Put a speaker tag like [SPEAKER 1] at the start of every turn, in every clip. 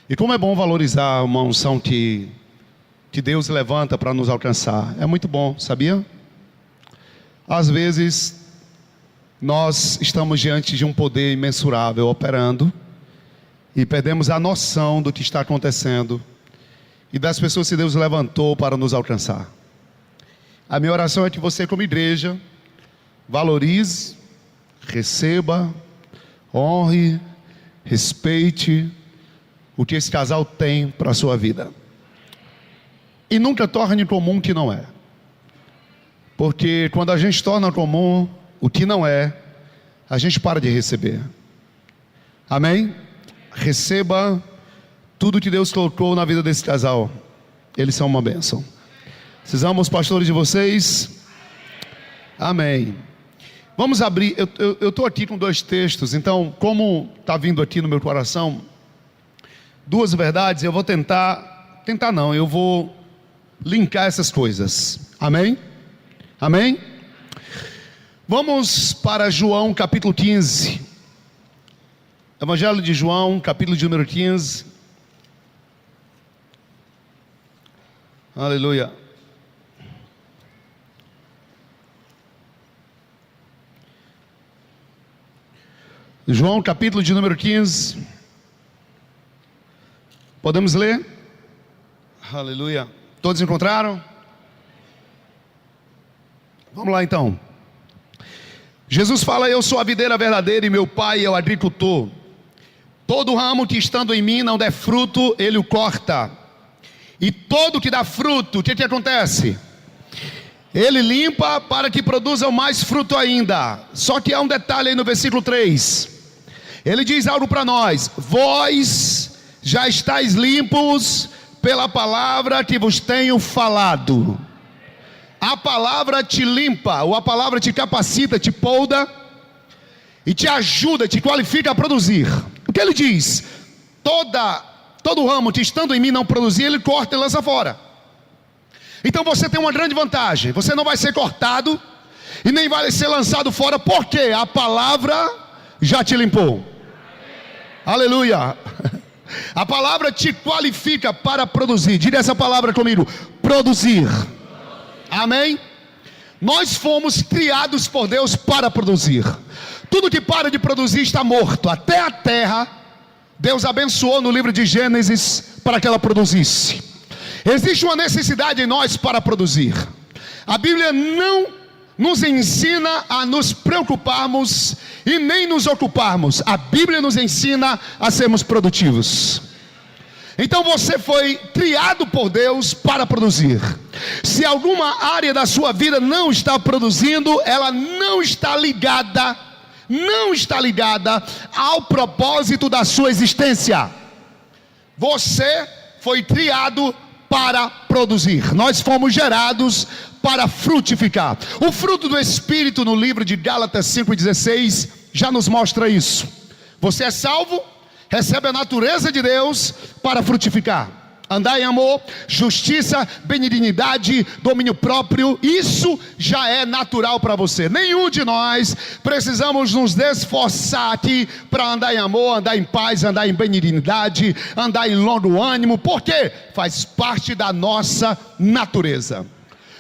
[SPEAKER 1] E como é bom valorizar uma unção que Deus levanta para nos alcançar. É muito bom, sabia? Às vezes, nós estamos diante de um poder imensurável operando e perdemos a noção do que está acontecendo e das pessoas que Deus levantou para nos alcançar. A minha oração é que você, como igreja, valorize, receba, honre, respeite o que esse casal tem para a sua vida. E nunca torne comum o que não é. Porque quando a gente torna comum o que não é, a gente para de receber. Amém? Receba tudo que Deus colocou na vida desse casal. Eles são uma bênção. Vocês amam os pastores de vocês? Amém. Vamos abrir, eu estou aqui com 2 textos. Então, como está vindo aqui no meu coração 2 verdades, eu vou eu vou linkar essas coisas. Amém? Amém? Vamos para João capítulo 15. Evangelho de João, capítulo de número 15. Aleluia. João capítulo de número 15. Podemos ler? Aleluia. Todos encontraram? Vamos lá então. Jesus fala: eu sou a videira verdadeira e meu pai é o agricultor. Todo ramo que estando em mim não der fruto, ele o corta. E todo que dá fruto, o que acontece? Ele limpa para que produza mais fruto ainda. Só que há um detalhe aí no versículo 3. Ele diz algo para nós: vós já estáis limpos pela palavra que vos tenho falado. A palavra te limpa, ou a palavra te capacita, te polda e te ajuda, te qualifica a produzir. O que ele diz? Todo ramo que estando em mim não produzir, ele corta e lança fora. Então você tem uma grande vantagem: você não vai ser cortado e nem vai ser lançado fora, porque a palavra já te limpou. Aleluia. A palavra te qualifica para produzir. Diga essa palavra comigo: produzir. Amém? Nós fomos criados por Deus para produzir. Tudo que para de produzir está morto. Até a terra, Deus abençoou no livro de Gênesis para que ela produzisse. Existe uma necessidade em nós para produzir. A Bíblia não nos ensina a nos preocuparmos e nem nos ocuparmos. A Bíblia nos ensina a sermos produtivos. Então você foi criado por Deus para produzir. Se alguma área da sua vida não está produzindo, ela não está ligada ao propósito da sua existência. Você foi criado para produzir. Nós fomos gerados para frutificar. O fruto do Espírito no livro de Gálatas 5,16 já nos mostra isso. Você é salvo, recebe a natureza de Deus para frutificar. Andar em amor, justiça, benignidade, domínio próprio. Isso já é natural para você. Nenhum de nós precisamos nos esforçar aqui para andar em amor, andar em paz, andar em benignidade, andar em longo ânimo. Por quê? Faz parte da nossa natureza.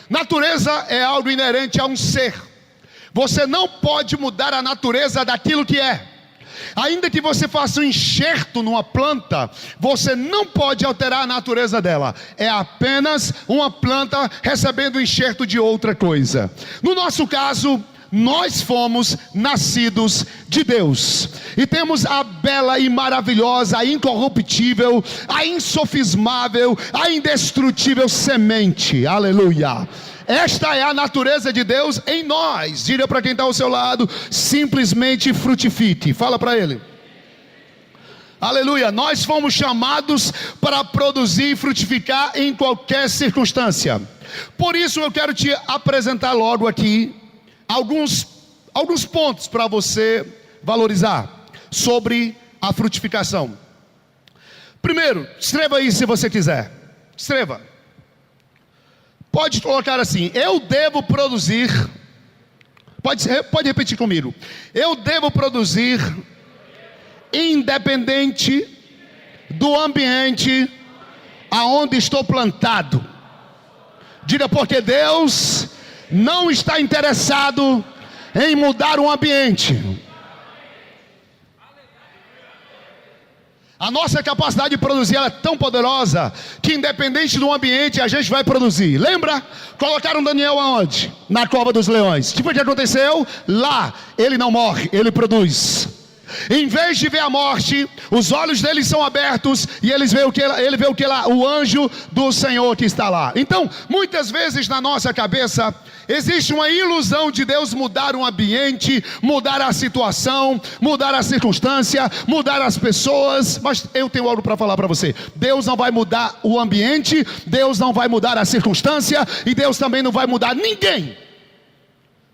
[SPEAKER 1] Natureza é algo inerente a um ser. Você não pode mudar a natureza daquilo que é. Ainda que você faça um enxerto numa planta, você não pode alterar a natureza dela. É apenas uma planta recebendo o enxerto de outra coisa. No nosso caso, nós fomos nascidos de Deus e temos a bela e maravilhosa, a incorruptível, a insofismável, a indestrutível semente. Aleluia. Esta é a natureza de Deus em nós. Diga para quem está ao seu lado: simplesmente frutifique. Fala para ele. Aleluia. Nós fomos chamados para produzir e frutificar em qualquer circunstância. Por isso eu quero te apresentar logo aqui alguns pontos para você valorizar sobre a frutificação. Primeiro, escreva aí se você quiser. Escreva. Pode colocar assim: eu devo produzir. Pode repetir comigo. Eu devo produzir independente do ambiente aonde estou plantado. Diga, porque Deus não está interessado em mudar o ambiente. A nossa capacidade de produzir ela é tão poderosa que independente do ambiente a gente vai produzir. Lembra? Colocaram Daniel aonde? Na cova dos leões. O que aconteceu? Lá ele não morre, ele produz. Em vez de ver a morte, os olhos deles são abertos e ele vê o que lá? O anjo do Senhor que está lá. Então, muitas vezes na nossa cabeça existe uma ilusão de Deus mudar o ambiente, mudar a situação, mudar a circunstância, mudar as pessoas. Mas eu tenho algo para falar para você. Deus não vai mudar o ambiente, Deus não vai mudar a circunstância e Deus também não vai mudar ninguém.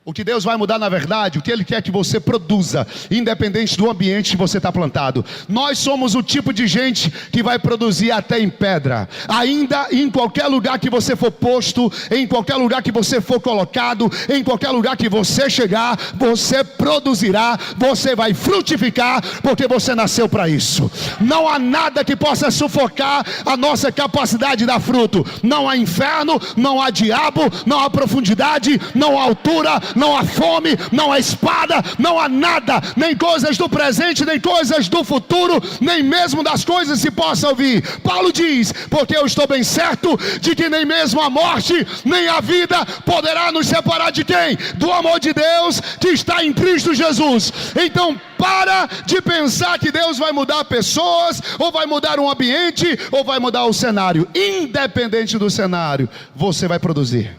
[SPEAKER 1] O que Deus vai mudar na verdade, o que Ele quer que você produza, independente do ambiente que você está plantado. Nós somos o tipo de gente que vai produzir até em pedra. Ainda em qualquer lugar que você for posto, em qualquer lugar que você for colocado, em qualquer lugar que você chegar, você produzirá, você vai frutificar, porque você nasceu para isso. Não há nada que possa sufocar a nossa capacidade de dar fruto. Não há inferno, não há diabo, não há profundidade, não há altura, não há fome, não há espada, não há nada, nem coisas do presente, nem coisas do futuro, nem mesmo das coisas que possa ouvir. Paulo diz, porque eu estou bem certo de que nem mesmo a morte, nem a vida poderá nos separar de quem? Do amor de Deus que está em Cristo Jesus. Então para de pensar que Deus vai mudar pessoas, ou vai mudar um ambiente, ou vai mudar o cenário. Independente do cenário, você vai produzir.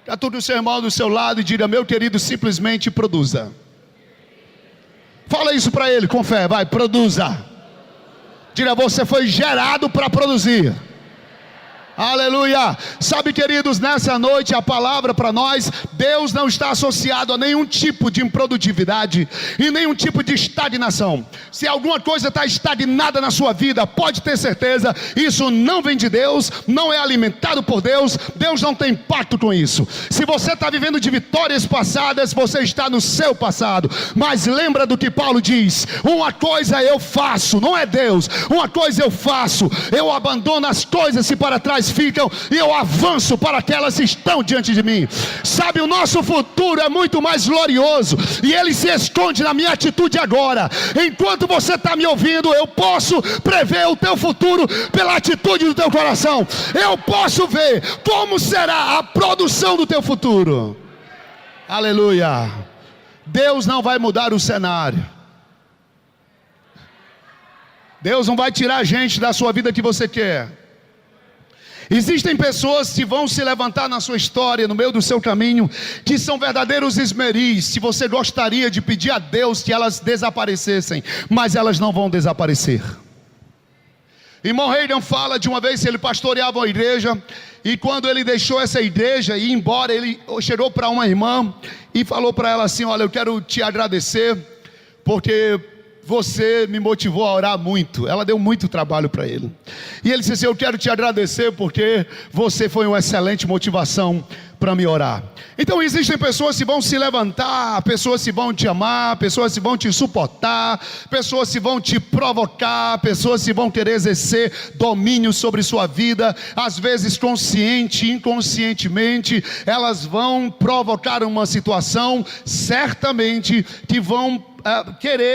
[SPEAKER 1] Cature o seu irmão do seu lado e diga, meu querido, simplesmente produza. Fala isso para ele com fé, vai, produza. Diga, você foi gerado para produzir. Aleluia. Sabe, queridos, nessa noite a palavra para nós, Deus não está associado a nenhum tipo de improdutividade e nenhum tipo de estagnação. Se alguma coisa está estagnada na sua vida, pode ter certeza, isso não vem de Deus, não é alimentado por Deus, Deus não tem pacto com isso. Se você está vivendo de vitórias passadas, você está no seu passado. Mas lembra do que Paulo diz, uma coisa eu faço, não é Deus, uma coisa eu faço, eu abandono as coisas que para trás ficam e eu avanço para aquelas que estão diante de mim. Sabe, o nosso futuro é muito mais glorioso e ele se esconde na minha atitude agora. Enquanto você está me ouvindo, eu posso prever o teu futuro pela atitude do teu coração. Eu posso ver como será a produção do teu futuro. Aleluia. Deus não vai mudar o cenário. Deus não vai tirar a gente da sua vida que você quer. Existem pessoas que vão se levantar na sua história, no meio do seu caminho, que são verdadeiros esmeris. Se você gostaria de pedir a Deus que elas desaparecessem, mas elas não vão desaparecer. Irmão Reagan fala de uma vez que ele pastoreava uma igreja, e quando ele deixou essa igreja e ia embora, ele chegou para uma irmã e falou para ela assim, olha, eu quero te agradecer, porque você me motivou a orar muito. Ela deu muito trabalho para ele. E ele disse assim, eu quero te agradecer porque você foi uma excelente motivação para me orar. Então existem pessoas que vão se levantar, pessoas que vão te amar, pessoas que vão te suportar, pessoas que vão te provocar, pessoas que vão querer exercer domínio sobre sua vida, às vezes consciente, inconscientemente, elas vão provocar uma situação, certamente, que vão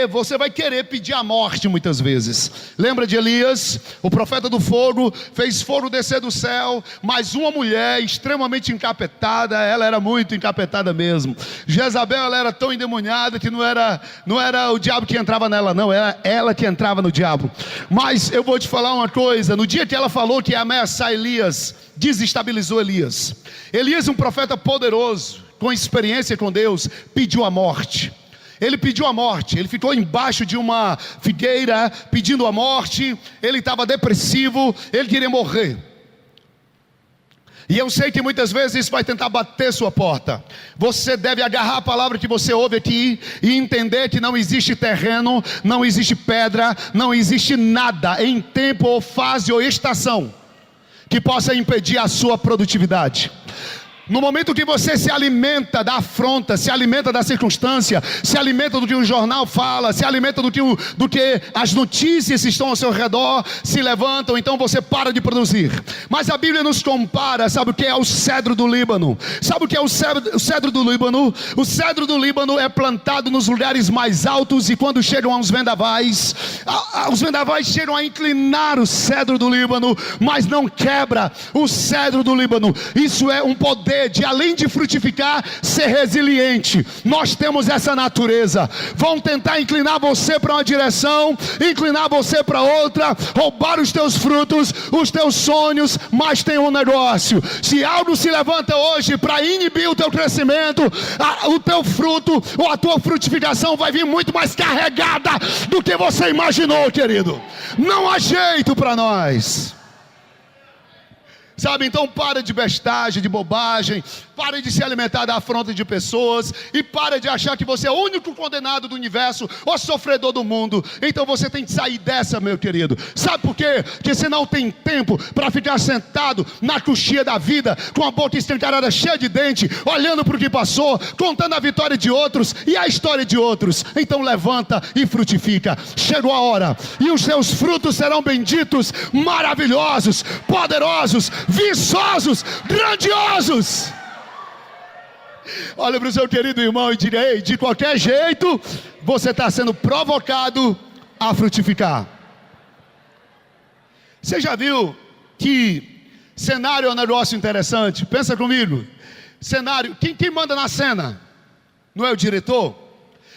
[SPEAKER 1] você vai querer pedir a morte muitas vezes. Lembra de Elias? O profeta do fogo, fez fogo descer do céu, mas uma mulher extremamente encapetada, ela era muito encapetada mesmo. Jezabel, ela era tão endemoniada que não era o diabo que entrava nela, não, era ela que entrava no diabo. Mas eu vou te falar uma coisa, no dia que ela falou que ia ameaçar Elias, desestabilizou Elias. Elias, um profeta poderoso, com experiência com Deus, pediu a morte. Ele pediu a morte, ele ficou embaixo de uma figueira pedindo a morte, ele estava depressivo, ele queria morrer. E eu sei que muitas vezes isso vai tentar bater sua porta. Você deve agarrar a palavra que você ouve aqui e entender que não existe terreno, não existe pedra, não existe nada em tempo ou fase ou estação que possa impedir a sua produtividade. No momento que você se alimenta da afronta, se alimenta da circunstância, se alimenta do que o jornal fala, se alimenta do que as notícias que estão ao seu redor se levantam, então você para de produzir. Mas a Bíblia nos compara, sabe o que é o cedro do Líbano? Sabe o que é o cedro do Líbano? O cedro do Líbano é plantado nos lugares mais altos, e quando chegam aos vendavais, os vendavais chegam a inclinar o cedro do Líbano, mas não quebra o cedro do Líbano. Isso é um poder de, além de frutificar, ser resiliente. Nós temos essa natureza. Vão tentar inclinar você para uma direção, inclinar você para outra, roubar os teus frutos, os teus sonhos, mas tem um negócio: se algo se levanta hoje para inibir o teu crescimento, o teu fruto ou a tua frutificação vai vir muito mais carregada do que você imaginou, querido. Não há jeito para nós. Sabe, então para de bestagem, de bobagem, pare de se alimentar da afronta de pessoas, e pare de achar que você é o único condenado do universo, o sofredor do mundo. Então você tem que sair dessa, meu querido. Sabe por quê? Porque você não tem tempo para ficar sentado na coxia da vida, com a boca escancarada, cheia de dente, olhando para o que passou, contando a vitória de outros e a história de outros. Então levanta e frutifica. Chegou a hora, e os seus frutos serão benditos, maravilhosos, poderosos, viçosos, grandiosos. Olha para o seu querido irmão e diga: ei, de qualquer jeito você está sendo provocado a frutificar. Você já viu que cenário é um negócio interessante? Pensa comigo. Cenário, quem manda na cena? Não é o diretor?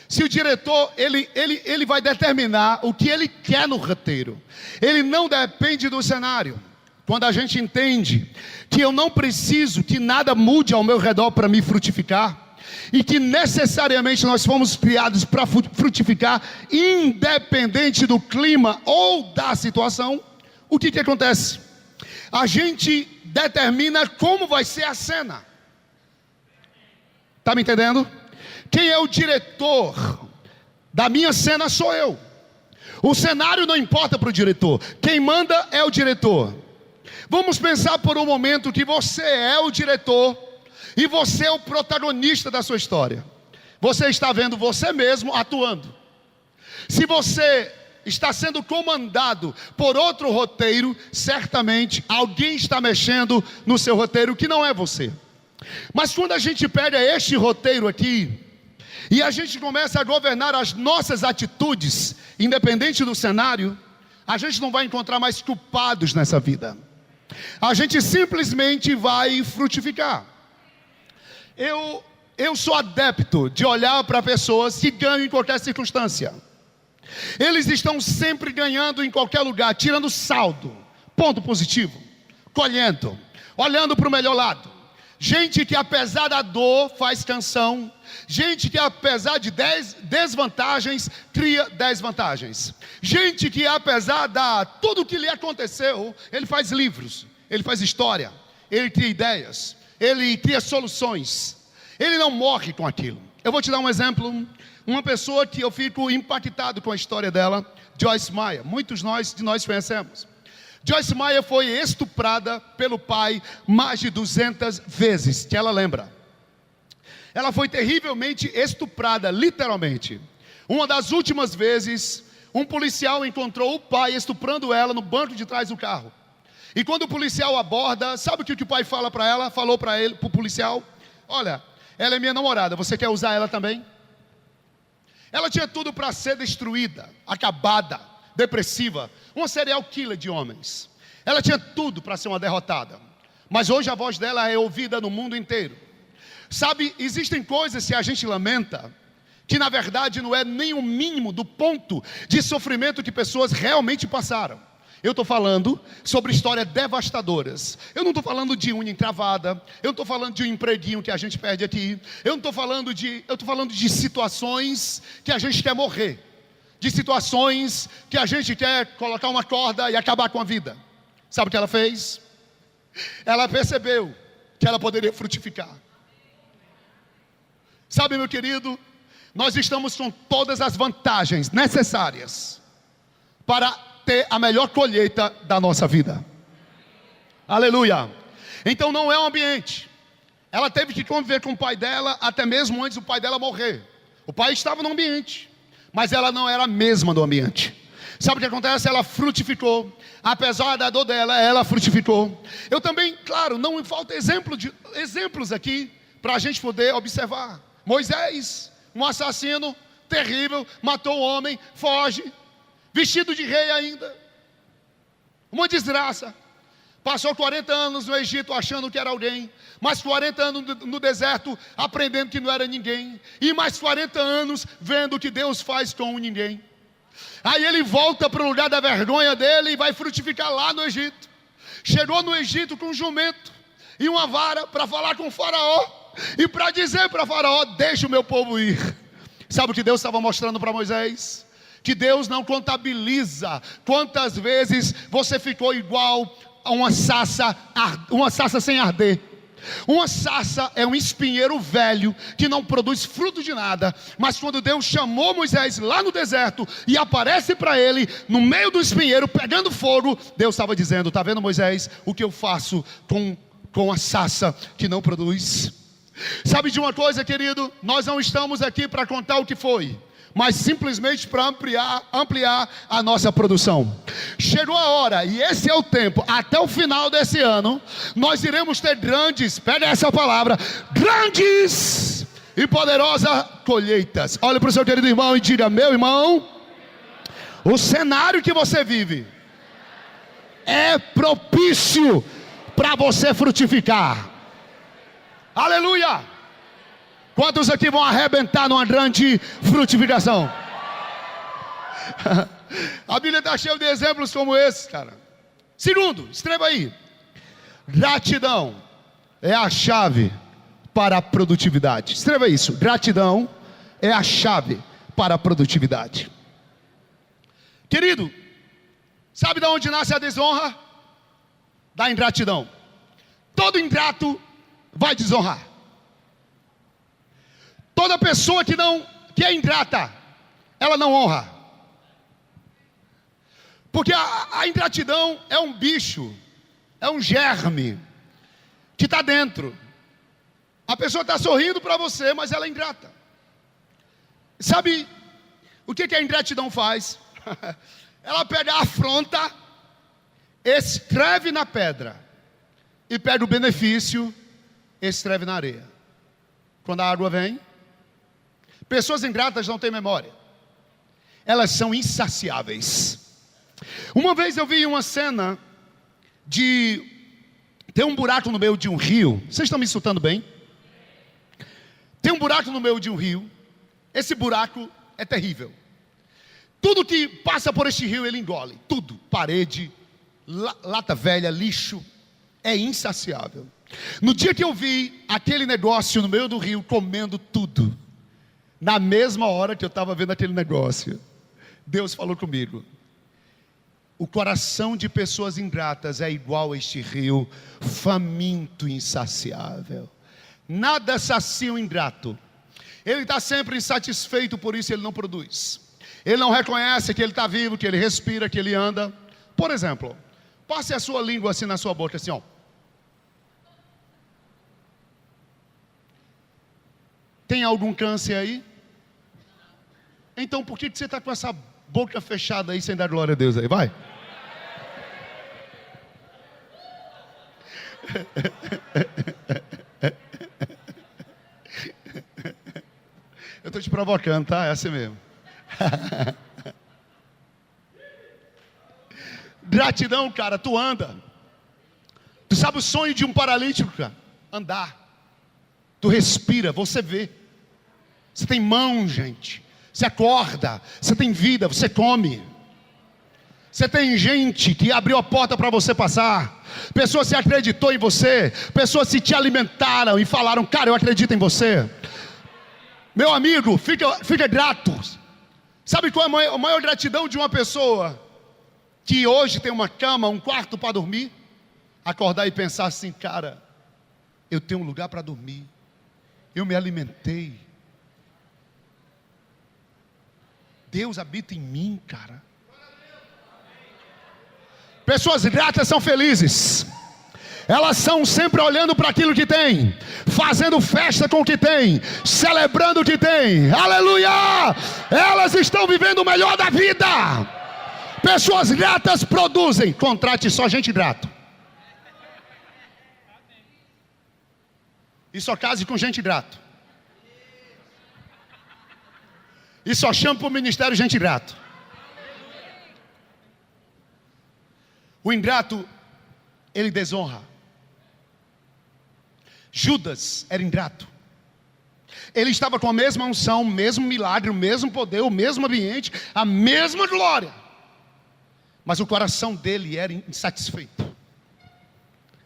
[SPEAKER 1] Se o diretor, ele vai determinar o que ele quer no roteiro. Ele não depende do cenário. Quando a gente entende que eu não preciso que nada mude ao meu redor para me frutificar, e que necessariamente nós fomos criados para frutificar, independente do clima ou da situação, o que acontece? A gente determina como vai ser a cena. Está me entendendo? Quem é o diretor da minha cena sou eu. O cenário não importa para o diretor. Quem manda é o diretor. Vamos pensar por um momento que você é o diretor e você é o protagonista da sua história. Você está vendo você mesmo atuando. Se você está sendo comandado por outro roteiro, certamente alguém está mexendo no seu roteiro que não é você. Mas quando a gente pega este roteiro aqui e a gente começa a governar as nossas atitudes, independente do cenário, a gente não vai encontrar mais culpados nessa vida. A gente simplesmente vai frutificar. Eu sou adepto de olhar para pessoas que ganham em qualquer circunstância. Eles estão sempre ganhando em qualquer lugar, tirando saldo, ponto positivo, colhendo, olhando para o melhor lado. Gente que apesar da dor faz canção. Gente que apesar de 10 desvantagens cria 10 vantagens. Gente que apesar da tudo que lhe aconteceu, ele faz livros, ele faz história, ele cria ideias, ele cria soluções. Ele não morre com aquilo. Eu vou te dar um exemplo. Uma pessoa que eu fico impactado com a história dela, Joyce Meyer. Muitos de nós conhecemos. Joyce Meyer foi estuprada pelo pai mais de 200 vezes, que ela lembra. Ela foi terrivelmente estuprada, literalmente. Uma das últimas vezes, um policial encontrou o pai estuprando ela no banco de trás do carro. E quando o policial aborda, sabe o que o pai fala para ela? Falou para ele, para o policial: olha, ela é minha namorada, você quer usar ela também? Ela tinha tudo para ser destruída, acabada, depressiva, uma serial killer de homens. Ela tinha tudo para ser uma derrotada. Mas hoje a voz dela é ouvida no mundo inteiro. Sabe, existem coisas que a gente lamenta, que na verdade não é nem o mínimo do ponto de sofrimento que pessoas realmente passaram. Eu estou falando sobre histórias devastadoras. Eu não estou falando de unha encravada. Eu não estou falando de um empreguinho que a gente perde aqui. Eu estou falando de situações que a gente quer morrer. De situações que a gente quer colocar uma corda e acabar com a vida. Sabe o que ela fez? Ela percebeu que ela poderia frutificar. Sabe, meu querido, nós estamos com todas as vantagens necessárias para ter a melhor colheita da nossa vida. Aleluia. Então não é o ambiente, Ela teve que conviver com o pai dela até mesmo antes do pai dela morrer. O pai estava no ambiente, mas ela não era a mesma do ambiente. Sabe o que acontece? Ela frutificou. Apesar da dor dela, ela frutificou. Eu também, claro, não me falta exemplos aqui para a gente poder observar. Moisés, um assassino terrível, matou um homem, foge, vestido de rei ainda. Uma desgraça. Passou 40 anos no Egito achando que era alguém, mais 40 anos no deserto aprendendo que não era ninguém, e mais 40 anos vendo o que Deus faz com o ninguém. Aí ele volta para o lugar da vergonha dele e vai frutificar lá no Egito. Chegou no Egito com um jumento e uma vara para falar com o faraó e para dizer para o faraó: deixa o meu povo ir. Sabe o que Deus estava mostrando para Moisés? Que Deus não contabiliza quantas vezes você ficou igual a uma sarça sem arder. Uma sarça é um espinheiro velho que não produz fruto de nada. Mas quando Deus chamou Moisés lá no deserto e aparece para ele no meio do espinheiro pegando fogo, Deus estava dizendo: está vendo, Moisés, o que eu faço com a sarça que não produz? Sabe de uma coisa, querido? Nós não estamos aqui para contar o que foi, mas simplesmente para ampliar a nossa produção. Chegou a hora, e esse é o tempo, até o final desse ano, nós iremos ter grandes, pega essa palavra, grandes e poderosas colheitas. Olha para o seu querido irmão e diga: meu irmão, o cenário que você vive é propício para você frutificar. Aleluia! Quantos aqui vão arrebentar numa grande frutificação? A Bíblia está cheia de exemplos como esse, cara. Segundo, escreva aí: gratidão é a chave para a produtividade. Escreva isso: gratidão é a chave para a produtividade. Querido, sabe de onde nasce a desonra? Da ingratidão. Todo ingrato vai desonrar. Toda pessoa que é ingrata, ela não honra. Porque a ingratidão é um bicho, é um germe que está dentro. A pessoa está sorrindo para você, mas ela é ingrata. Sabe o que a ingratidão faz? Ela pega a afronta, escreve na pedra, e pega o benefício, escreve na areia. Quando a água vem, pessoas ingratas não têm memória. Elas são insaciáveis. Uma vez eu vi uma cena de ter um buraco no meio de um rio. Vocês estão me escutando bem? Tem um buraco no meio de um rio. Esse buraco é terrível. Tudo que passa por este rio ele engole. Tudo, parede, lata velha, lixo. É insaciável. No dia que eu vi aquele negócio no meio do rio comendo tudo, na mesma hora que eu estava vendo aquele negócio, Deus falou comigo: o coração de pessoas ingratas é igual a este rio, faminto e insaciável. Nada sacia o ingrato. Ele está sempre insatisfeito, por isso ele não produz. Ele não reconhece que ele está vivo, que ele respira, que ele anda. Por exemplo, passe a sua língua assim na sua boca, assim, ó. Tem algum câncer aí? Então por que você está com essa boca fechada aí sem dar glória a Deus aí? Vai. Eu estou te provocando, tá? É assim mesmo. Gratidão, cara, tu anda. Tu sabe o sonho de um paralítico, cara? Andar. Tu respira, você vê. Você tem mão, gente. Você acorda, você tem vida, você come. Você tem gente que abriu a porta para você passar. Pessoas se acreditou em você. Pessoas se te alimentaram e falaram: cara, eu acredito em você. Meu amigo, fica grato. Sabe qual é a maior gratidão de uma pessoa que hoje tem uma cama, um quarto para dormir? Acordar e pensar assim: cara, eu tenho um lugar para dormir. Eu me alimentei. Deus habita em mim, cara. Pessoas gratas são felizes. elas são sempre olhando para aquilo que tem, fazendo festa com o que tem, celebrando o que tem. Aleluia! Elas estão vivendo o melhor da vida. Pessoas gratas produzem. Contrate só gente grata. E só case com gente grata. E só chame para o ministério gente grata. O ingrato, ele desonra. Judas era ingrato. Ele estava com a mesma unção, o mesmo milagre, o mesmo poder, o mesmo ambiente, a mesma glória. Mas o coração dele era insatisfeito.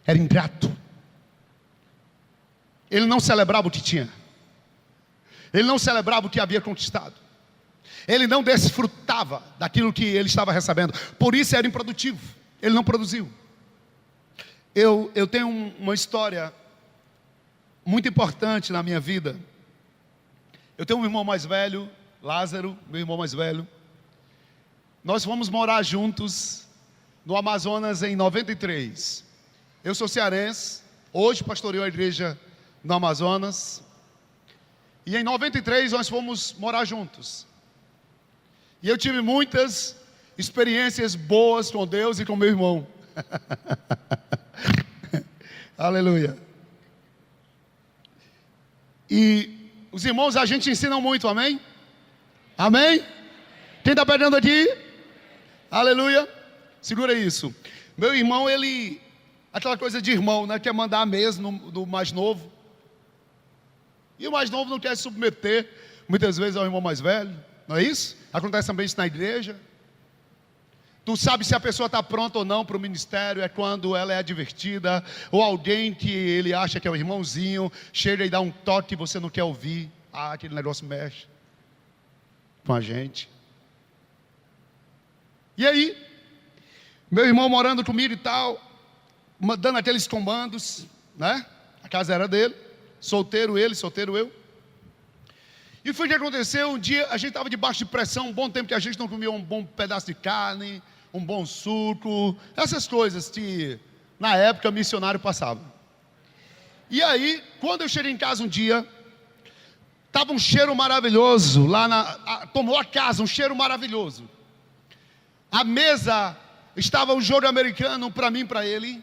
[SPEAKER 1] Era ingrato. Ele não celebrava o que tinha. Ele não celebrava o que havia conquistado. Ele não desfrutava daquilo que ele estava recebendo. Por isso era improdutivo. Ele não produziu. Eu tenho uma história muito importante na minha vida. Eu tenho um irmão mais velho, Lázaro, meu irmão mais velho. Nós fomos morar juntos no Amazonas em 93. Eu sou cearense, hoje pastoreio a igreja no Amazonas. E em 93 nós fomos morar juntos. E eu tive muitas experiências boas com Deus e com meu irmão. Aleluia. E os irmãos a gente ensina muito, amém? Amém? Quem está pegando aqui? Aleluia. Segura isso. Meu irmão, ele... aquela coisa de irmão, né? Quer mandar a mesa do mais novo. E o mais novo não quer se submeter, muitas vezes, ao irmão mais velho. Não é isso? Acontece também isso na igreja. Tu sabe se a pessoa está pronta ou não para o ministério, é quando ela é advertida, ou alguém que ele acha que é o irmãozinho, chega e dá um toque e você não quer ouvir. Ah, aquele negócio mexe com a gente. E aí, meu irmão morando comigo e tal, dando aqueles comandos, né? A casa era dele, solteiro ele, solteiro eu. E foi o que aconteceu, um dia a gente estava debaixo de pressão, um bom tempo que a gente não comia um bom pedaço de carne, um bom suco, essas coisas que na época missionário passava. E aí, quando eu cheguei em casa um dia, estava um cheiro maravilhoso, tomou a casa, um cheiro maravilhoso. A mesa, estava um jogo americano para mim e para ele,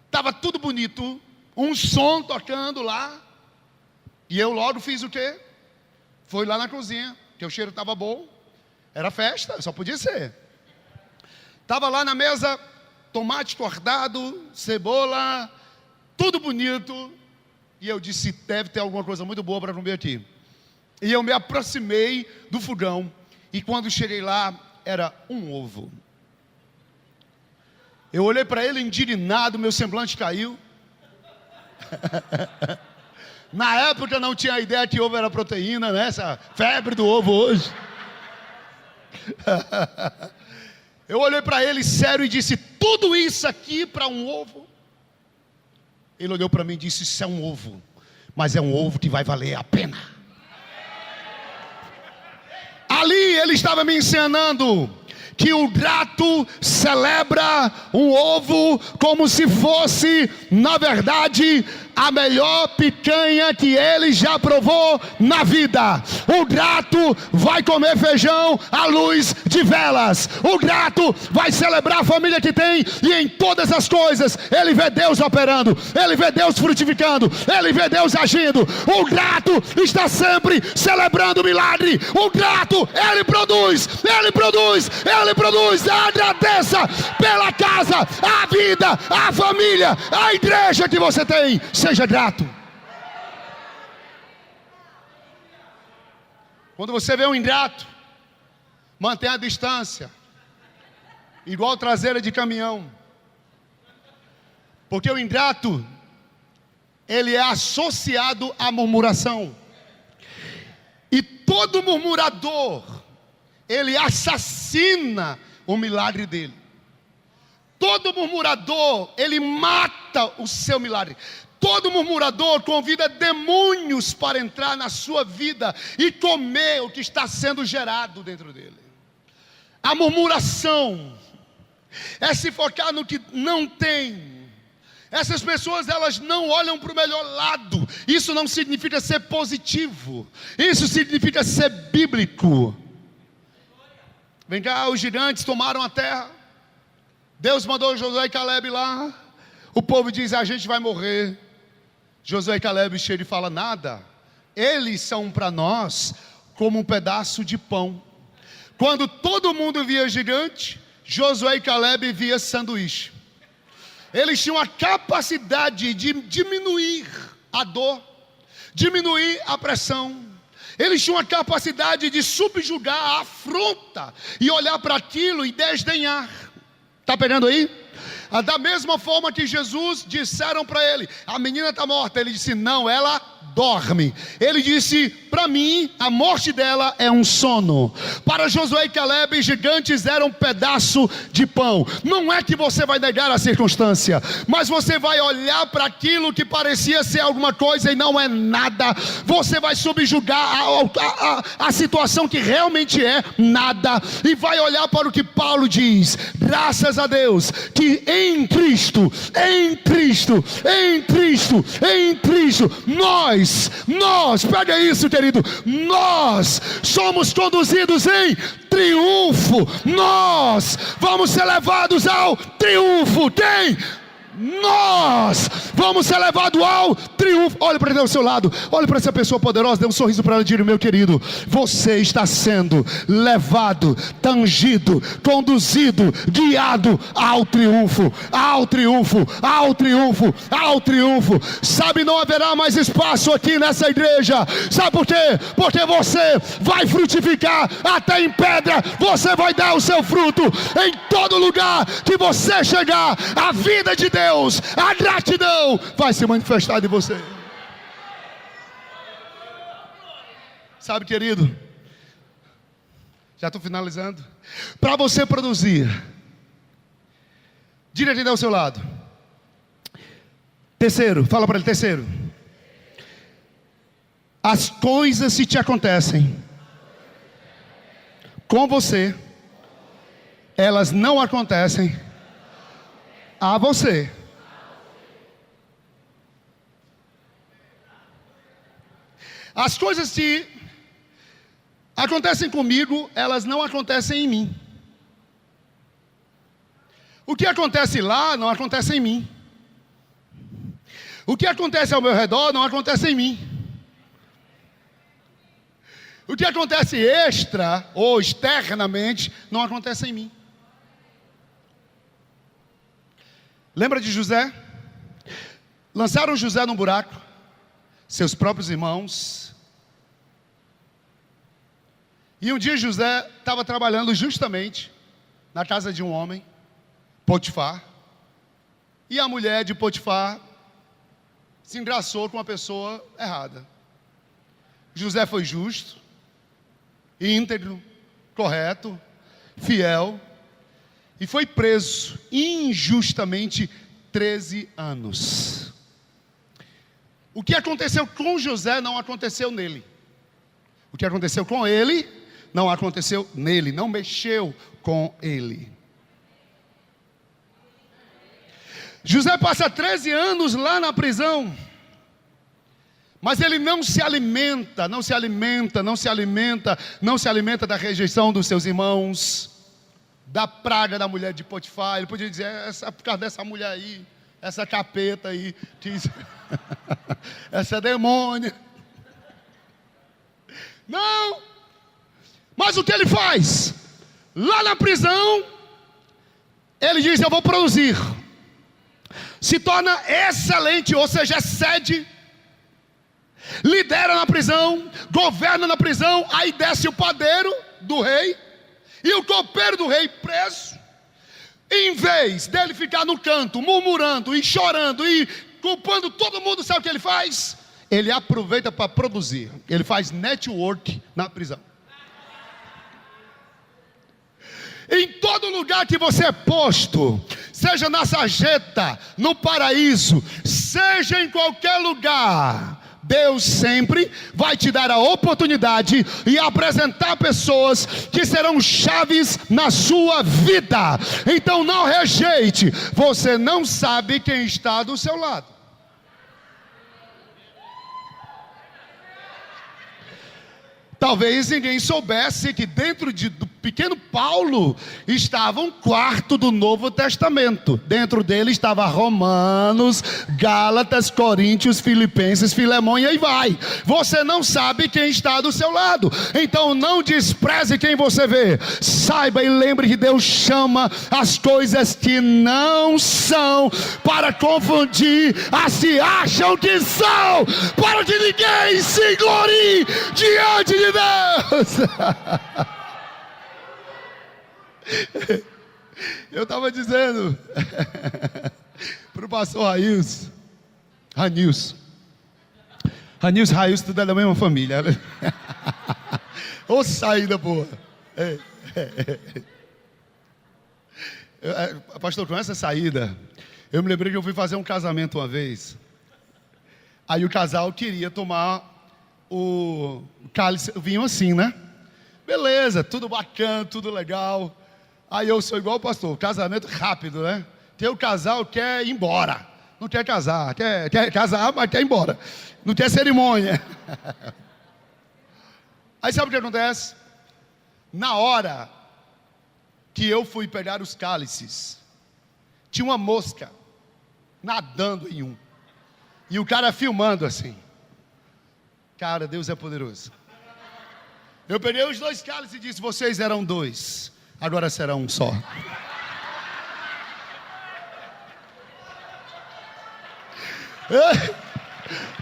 [SPEAKER 1] estava tudo bonito, um som tocando lá, e eu logo fiz o quê? Fui lá na cozinha, que o cheiro estava bom, era festa, só podia ser. Estava lá na mesa, tomate cortado, cebola, tudo bonito. E eu disse, deve ter alguma coisa muito boa para comer aqui. E eu me aproximei do fogão. E quando cheguei lá, era um ovo. Eu olhei para ele indignado, meu semblante caiu. Na época não tinha ideia que ovo era proteína, né? Essa febre do ovo hoje. Eu olhei para ele sério e disse, tudo isso aqui para um ovo? Ele olhou para mim e disse, isso é um ovo, mas é um ovo que vai valer a pena. Ali ele estava me ensinando que o grato celebra um ovo como se fosse, na verdade, a melhor picanha que ele já provou na vida. O grato vai comer feijão à luz de velas. O grato vai celebrar a família que tem, e em todas as coisas ele vê Deus operando, ele vê Deus frutificando, ele vê Deus agindo. O grato está sempre celebrando o milagre. O grato, ele produz, ele produz, ele produz. Agradeça pela casa, a vida, a família, a igreja que você tem. Seja grato. Quando você vê um ingrato, mantenha a distância, igual traseira de caminhão. Porque o ingrato, ele é associado à murmuração. E todo murmurador, ele assassina o milagre dele. Todo murmurador, ele mata o seu milagre. Todo murmurador convida demônios para entrar na sua vida e comer o que está sendo gerado dentro dele. A murmuração é se focar no que não tem, Essas pessoas, elas não olham para o melhor lado. Isso não significa ser positivo. Isso significa ser bíblico. Vem cá, os gigantes tomaram a terra. Deus mandou Josué e Caleb lá. O povo diz, a gente vai morrer. Josué e Caleb chegam e falam, nada. Eles são para nós como um pedaço de pão. Quando todo mundo via gigante, Josué e Caleb via sanduíche. Eles tinham a capacidade de diminuir a dor, diminuir a pressão. Eles tinham a capacidade de subjugar a afronta e olhar para aquilo e desdenhar. Está pegando aí? Da mesma forma que Jesus disseram para ele, a menina está morta. Ele disse, não, ela dorme. Ele disse, para mim, a morte dela é um sono. Para Josué e Caleb, gigantes eram um pedaço de pão. Não é que você vai negar a circunstância, mas você vai olhar para aquilo que parecia ser alguma coisa e não é nada. Você vai subjugar a situação que realmente é nada, e vai olhar para o que Paulo diz, graças a Deus, que em Cristo, nós, pega isso, querido, nós somos conduzidos em triunfo. Nós vamos ser levados ao triunfo. Quem? Nós vamos ser levados ao triunfo. Olha para ele ao seu lado, olha para essa pessoa poderosa, dê um sorriso para ela e diga, meu querido, você está sendo levado, tangido, conduzido, guiado ao triunfo, ao triunfo, ao triunfo, ao triunfo. Sabe, não haverá mais espaço aqui nessa igreja. Sabe por quê? Porque você vai frutificar até em pedra. Você vai dar o seu fruto em todo lugar que você chegar. A vida de Deus, a gratidão vai se manifestar de você. Sabe, querido, já estou finalizando. Para você produzir, diga quem está ao seu lado. Terceiro, fala para ele, terceiro. As coisas que te acontecem com você, elas não acontecem a você. As coisas que acontecem comigo, elas não acontecem em mim. O que acontece lá não acontece em mim. O que acontece ao meu redor não acontece em mim. O que acontece extra ou externamente não acontece em mim. Lembra de José? Lançaram José num buraco, seus próprios irmãos. E um dia José estava trabalhando justamente na casa de um homem, Potifar. E a mulher de Potifar se engraçou com uma pessoa errada. José foi justo, íntegro, correto, fiel, e foi preso injustamente 13 anos. O que aconteceu com José não aconteceu nele. O que aconteceu com ele não aconteceu nele, não mexeu com ele. José passa 13 anos lá na prisão, mas ele não se alimenta da rejeição dos seus irmãos, da praga da mulher de Potifar. Ele podia dizer, por causa dessa mulher aí, essa capeta aí, essa demônia. Não, mas o que ele faz? Lá na prisão, ele diz, eu vou produzir. Se torna excelente, ou seja, excede, lidera na prisão, governa na prisão. Aí desce o padeiro do rei e o copeiro do rei preso. Em vez dele ficar no canto, murmurando e chorando e culpando todo mundo, sabe o que ele faz? Ele aproveita para produzir. Ele faz network na prisão. Em todo lugar que você é posto, seja na sarjeta, no paraíso, seja em qualquer lugar, Deus sempre vai te dar a oportunidade e apresentar pessoas que serão chaves na sua vida. Então não rejeite. Você não sabe quem está do seu lado. Talvez ninguém soubesse que dentro do pequeno Paulo estava um quarto do Novo Testamento. Dentro dele estava Romanos, Gálatas, Coríntios, Filipenses, Filemão e aí vai. Você não sabe quem está do seu lado. Então não despreze quem você vê. Saiba e lembre que Deus chama as coisas que não são para confundir as que acham que são, para que ninguém se glorie diante de Deus. Eu estava dizendo para o pastor Rails, tudo é da mesma família. Ô saída boa. Pastor, com essa saída, eu me lembrei que eu fui fazer um casamento uma vez. Aí o casal queria tomar o cálice, vinho assim, né? Beleza, tudo bacana, tudo legal. Aí eu sou igual o pastor, casamento rápido, né? Tem o casal que quer ir embora, não quer casar, quer casar, mas quer ir embora, não quer cerimônia. Aí sabe o que acontece? Na hora que eu fui pegar os cálices, tinha uma mosca nadando em um, e o cara filmando assim. Cara, Deus é poderoso. Eu peguei os 2 cálices e disse: vocês eram 2, agora será um só.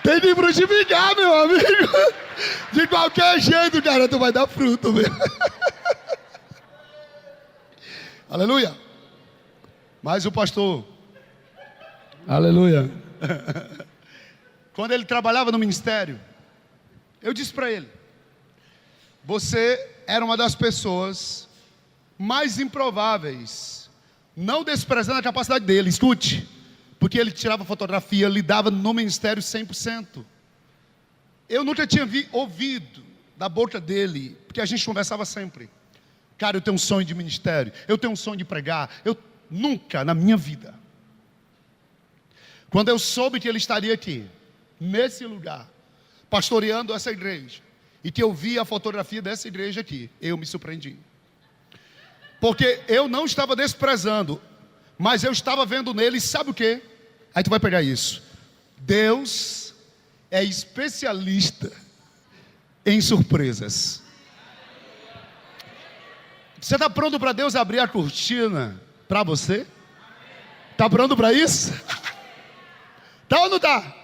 [SPEAKER 1] Tem de frutificar, meu amigo. De qualquer jeito, cara, tu vai dar fruto, meu. Aleluia. Mas o pastor, aleluia, quando ele trabalhava no ministério, eu disse para ele: você era uma das pessoas mais improváveis, não desprezando a capacidade dele, escute, porque ele tirava fotografia, lidava no ministério 100%. Eu nunca tinha ouvido da boca dele, porque a gente conversava sempre: cara, eu tenho um sonho de ministério, eu tenho um sonho de pregar. Eu nunca na minha vida, quando eu soube que ele estaria aqui, nesse lugar, pastoreando essa igreja, e que eu vi a fotografia dessa igreja aqui, eu me surpreendi. Porque eu não estava desprezando, mas eu estava vendo nele, sabe o que? Aí tu vai pegar isso. Deus é especialista em surpresas. Você está pronto para Deus abrir a cortina para você? Está pronto para isso? Tá ou não está?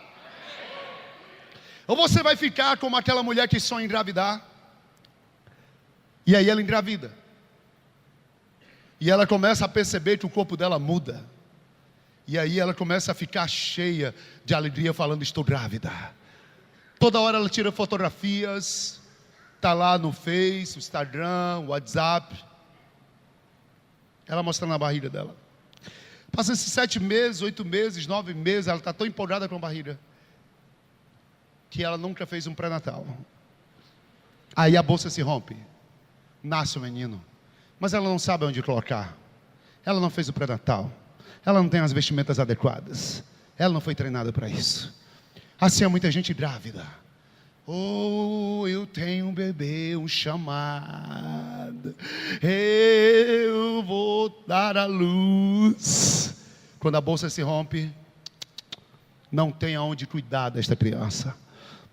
[SPEAKER 1] Ou você vai ficar como aquela mulher que sonha engravidar, e aí ela engravida, e ela começa a perceber que o corpo dela muda, e aí ela começa a ficar cheia de alegria, falando: estou grávida. Toda hora ela tira fotografias, está lá no Face, Instagram, WhatsApp, ela mostrando a barriga dela. Passa esses 7 meses, 8 meses, 9 meses, ela está tão empolgada com a barriga, que ela nunca fez um pré-natal. Aí a bolsa se rompe, nasce o menino, mas ela não sabe onde colocar. Ela não fez o pré-natal, ela não tem as vestimentas adequadas, ela não foi treinada para isso. Assim há muita gente grávida. Oh, eu tenho um bebê, um chamado, eu vou dar à luz. Quando a bolsa se rompe, não tem aonde cuidar desta criança,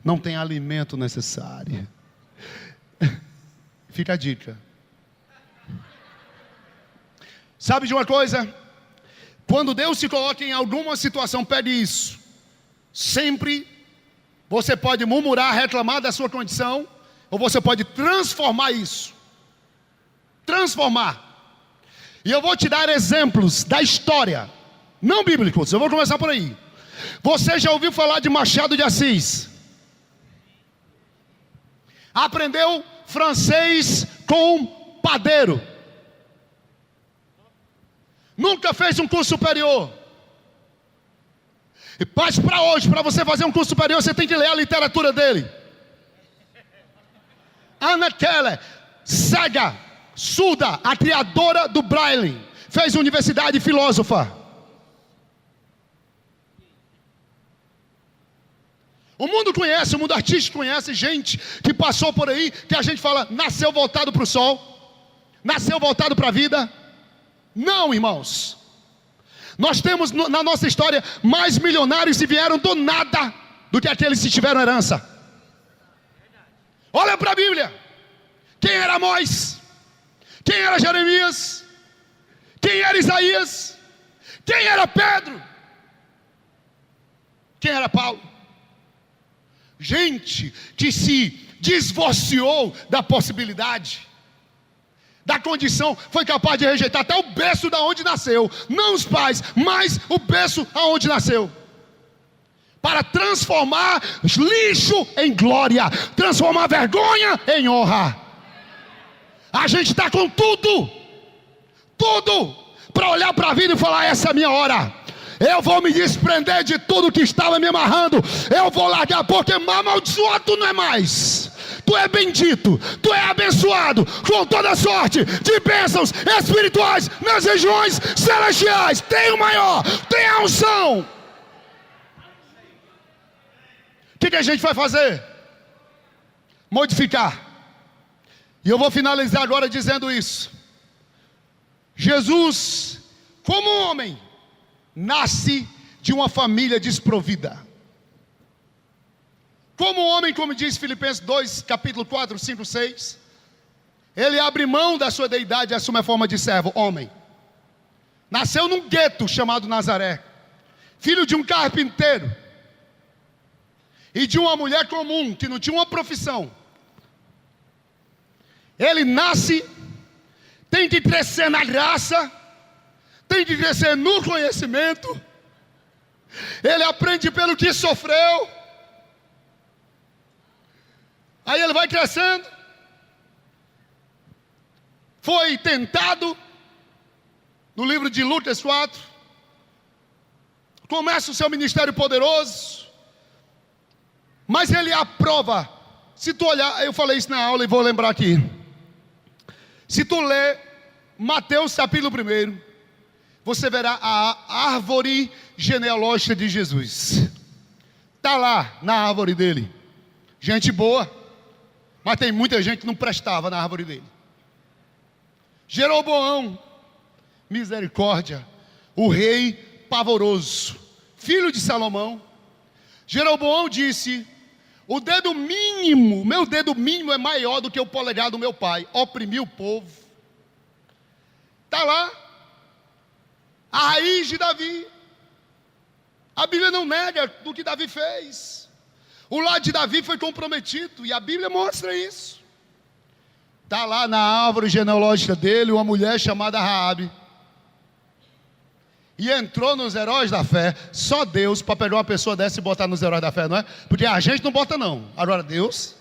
[SPEAKER 1] não tem alimento necessário. Fica a dica. Sabe de uma coisa? Quando Deus se coloca em alguma situação, pede isso. Sempre você pode murmurar, reclamar da sua condição, ou você pode transformar isso. Transformar. E eu vou te dar exemplos da história, não bíblicos, eu vou começar por aí. Você já ouviu falar de Machado de Assis? Aprendeu francês com padeiro. Nunca fez um curso superior. Mas para hoje, para você fazer um curso superior, você tem que ler a literatura dele. Anna Keller, cega, surda, a criadora do Braille, fez universidade, filósofa. O mundo conhece, o mundo artístico conhece gente que passou por aí, que a gente fala, nasceu voltado para o sol, nasceu voltado para a vida. Não, irmãos. Nós temos na nossa história mais milionários que vieram do nada do que aqueles que tiveram herança. Olha para a Bíblia. Quem era Amós? Quem era Jeremias? Quem era Isaías? Quem era Pedro? Quem era Paulo? Gente que se divorciou da possibilidade, da condição, foi capaz de rejeitar até o berço da onde nasceu, não os pais, mas o berço aonde nasceu, para transformar lixo em glória, transformar vergonha em honra. A gente está com tudo para olhar para a vida e falar, essa é a minha hora. Eu vou me desprender de tudo que estava me amarrando. Eu vou largar, porque amaldiçoado tu não é mais. Tu é bendito, tu é abençoado com toda sorte de bênçãos espirituais nas regiões celestiais. Tem o maior, tem a unção. O que a gente vai fazer? Modificar. E eu vou finalizar agora dizendo isso. Jesus, como homem, nasce de uma família desprovida. Como homem, como diz Filipenses 2, capítulo 4, 5, 6, ele abre mão da sua deidade e assume a forma de servo, homem. Nasceu num gueto chamado Nazaré, filho de um carpinteiro e de uma mulher comum, que não tinha uma profissão. Ele nasce, tem que crescer na graça, tem que crescer no conhecimento. Ele aprende pelo que sofreu. Aí ele vai crescendo. Foi tentado. No livro de Lucas 4. Começa o seu ministério poderoso. Mas ele aprova. Se tu olhar, eu falei isso na aula e vou lembrar aqui. Se tu ler Mateus capítulo 1, você verá a árvore genealógica de Jesus. Está lá na árvore dele. Gente boa. Mas tem muita gente que não prestava na árvore dele. Jeroboão, misericórdia, o rei pavoroso, filho de Salomão. Jeroboão disse, o dedo mínimo, meu dedo mínimo é maior do que o polegar do meu pai. Oprimiu o povo. Está lá a raiz de Davi. A Bíblia não nega do que Davi fez. O lado de Davi foi comprometido, e a Bíblia mostra isso. Está lá na árvore genealógica dele uma mulher chamada Raabe. E entrou nos heróis da fé. Só Deus para pegar uma pessoa dessa e botar nos heróis da fé, não é? Porque a gente não bota não. Agora Deus.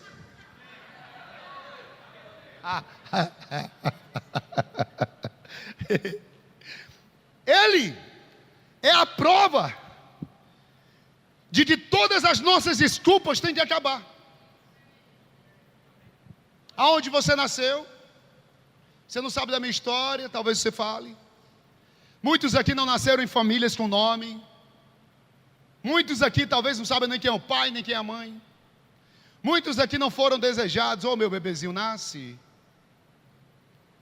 [SPEAKER 1] Ele é a prova de que todas as nossas desculpas têm que acabar. Aonde você nasceu? Você não sabe da minha história, talvez você fale. Muitos aqui não nasceram em famílias com nome. Muitos aqui talvez não sabem nem quem é o pai, nem quem é a mãe. Muitos aqui não foram desejados. Meu bebezinho, nasce.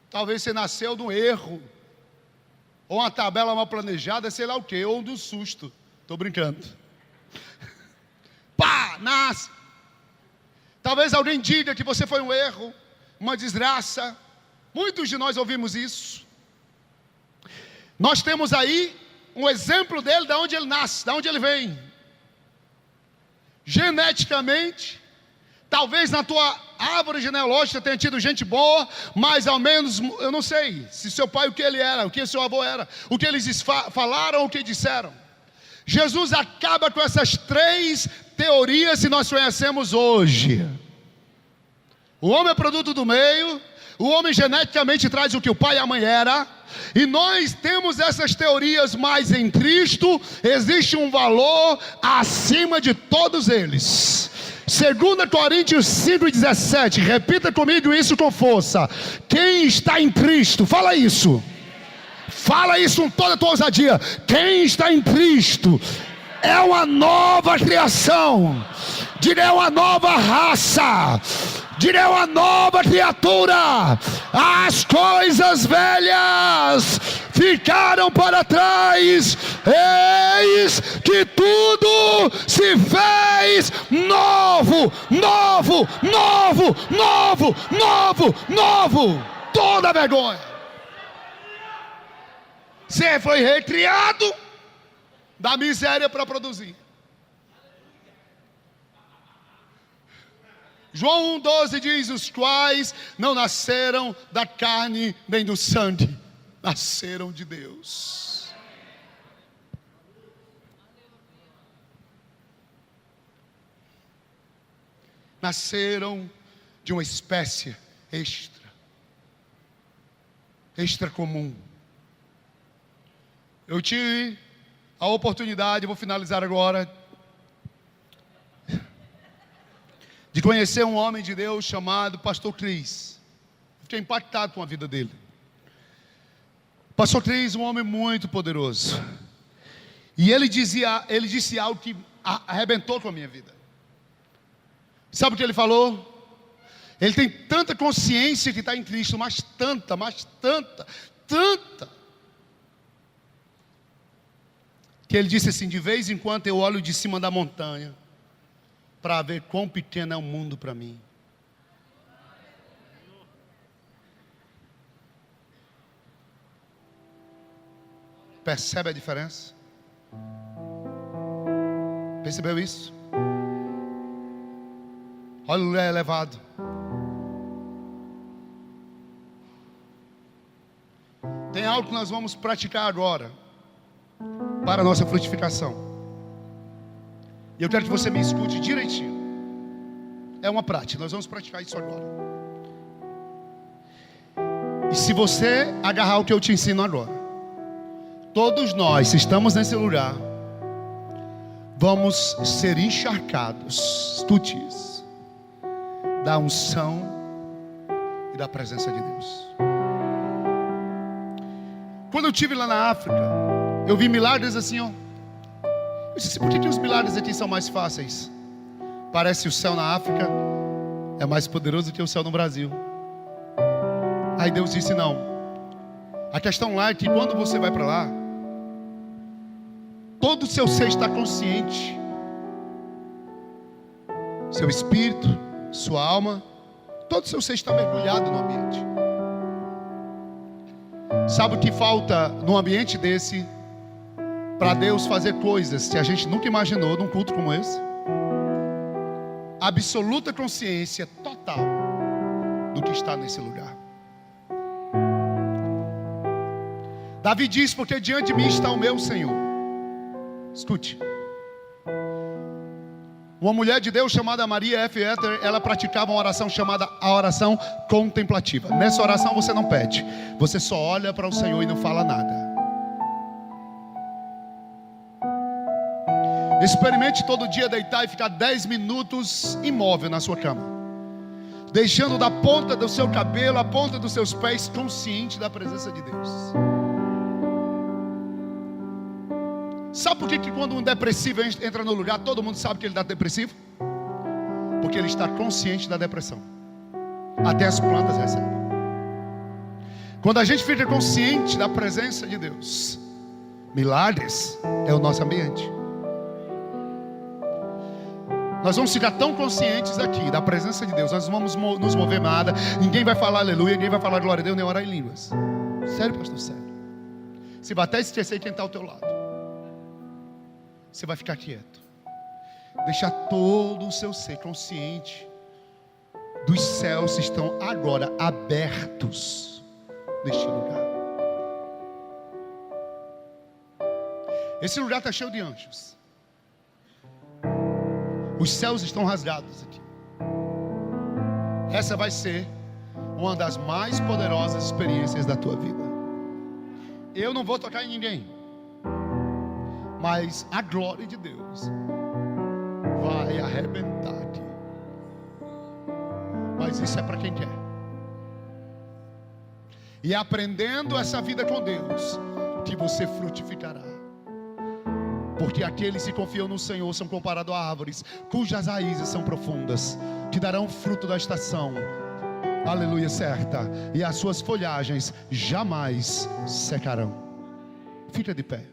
[SPEAKER 1] Talvez você nasceu de um erro, ou uma tabela mal planejada, sei lá o que, ou do susto. Estou brincando. Pá, nasce. Talvez alguém diga que você foi um erro, uma desgraça. Muitos de nós ouvimos isso. Nós temos aí um exemplo dele, de onde ele nasce, de onde ele vem. Geneticamente, talvez na tua árvore genealógica tenha tido gente boa, mas ao menos, eu não sei, se seu pai o que ele era, o que seu avô era, o que eles falaram, o que disseram. Jesus acaba com essas três teorias que nós conhecemos hoje. O homem é produto do meio, o homem geneticamente traz o que o pai e a mãe era, E nós temos essas teorias, mas em Cristo existe um valor acima de todos eles. 2 Coríntios 5,17, repita comigo isso com força. Quem está em Cristo, fala isso com toda a tua ousadia. Quem está em Cristo é uma nova criação. Diga, é uma nova raça. Diga, é uma nova criatura. As coisas velhas ficaram para trás, eis que tudo se fez novo, novo, novo, novo, novo, novo. Toda vergonha. Você foi recriado da miséria para produzir. João 1,12 diz: os quais não nasceram da carne nem do sangue, nasceram de Deus. Nasceram de uma espécie extra comum. Eu tive a oportunidade, vou finalizar agora, de conhecer um homem de Deus chamado Pastor Cris. Fiquei impactado com a vida dele. Pastor Cris, um homem muito poderoso. E ele disse algo que arrebentou com a minha vida. Sabe o que ele falou? Ele tem tanta consciência que está em Cristo, mas tanta, que ele disse assim: de vez em quando eu olho de cima da montanha para ver quão pequeno é o mundo para mim. Percebe a diferença? Percebeu isso? Olha o lugar elevado. Tem algo que nós vamos praticar agora para a nossa frutificação. E eu quero que você me escute direitinho. É uma prática, nós vamos praticar isso agora. E se você agarrar o que eu te ensino agora, todos nós, se estamos nesse lugar, vamos ser encharcados, escute isso, da unção e da presença de Deus. Quando eu estive lá na África, eu vi milagres assim, ó. Eu disse: por que os milagres aqui são mais fáceis? Parece que o céu na África é mais poderoso do que o céu no Brasil. Aí Deus disse: não. A questão lá é que quando você vai para lá, todo o seu ser está consciente. Seu espírito, sua alma, todo o seu ser está mergulhado no ambiente. Sabe o que falta num ambiente desse para Deus fazer coisas que a gente nunca imaginou num culto como esse? Absoluta consciência total do que está nesse lugar. Davi diz: porque diante de mim está o meu Senhor. Escute. Uma mulher de Deus chamada Maria F. Ether, ela praticava uma oração chamada a oração contemplativa. Nessa oração você não pede, você só olha para o Senhor e não fala nada. Experimente todo dia deitar e ficar 10 minutos imóvel na sua cama, deixando da ponta do seu cabelo a ponta dos seus pés consciente da presença de Deus. Sabe por que quando um depressivo entra no lugar, todo mundo sabe que ele está depressivo? Porque ele está consciente da depressão. Até as plantas recebem. Quando a gente fica consciente da presença de Deus, milagres é o nosso ambiente. Nós vamos ficar tão conscientes aqui da presença de Deus, nós não vamos nos mover nada. Ninguém vai falar aleluia, ninguém vai falar glória a Deus, nem orar em línguas. Sério, pastor, sério. Se bater e esquecer quem está ao teu lado, você vai ficar quieto. Deixar todo o seu ser consciente dos céus que estão agora abertos neste lugar. Esse lugar está cheio de anjos. Os céus estão rasgados aqui. Essa vai ser uma das mais poderosas experiências da tua vida. Eu não vou tocar em ninguém, mas a glória de Deus vai arrebentar-te. Mas isso é para quem quer. E aprendendo essa vida com Deus, que você frutificará. Porque aqueles que confiam no Senhor são comparados a árvores cujas raízes são profundas, que darão fruto da estação, aleluia, certa, e as suas folhagens jamais secarão. Fica de pé.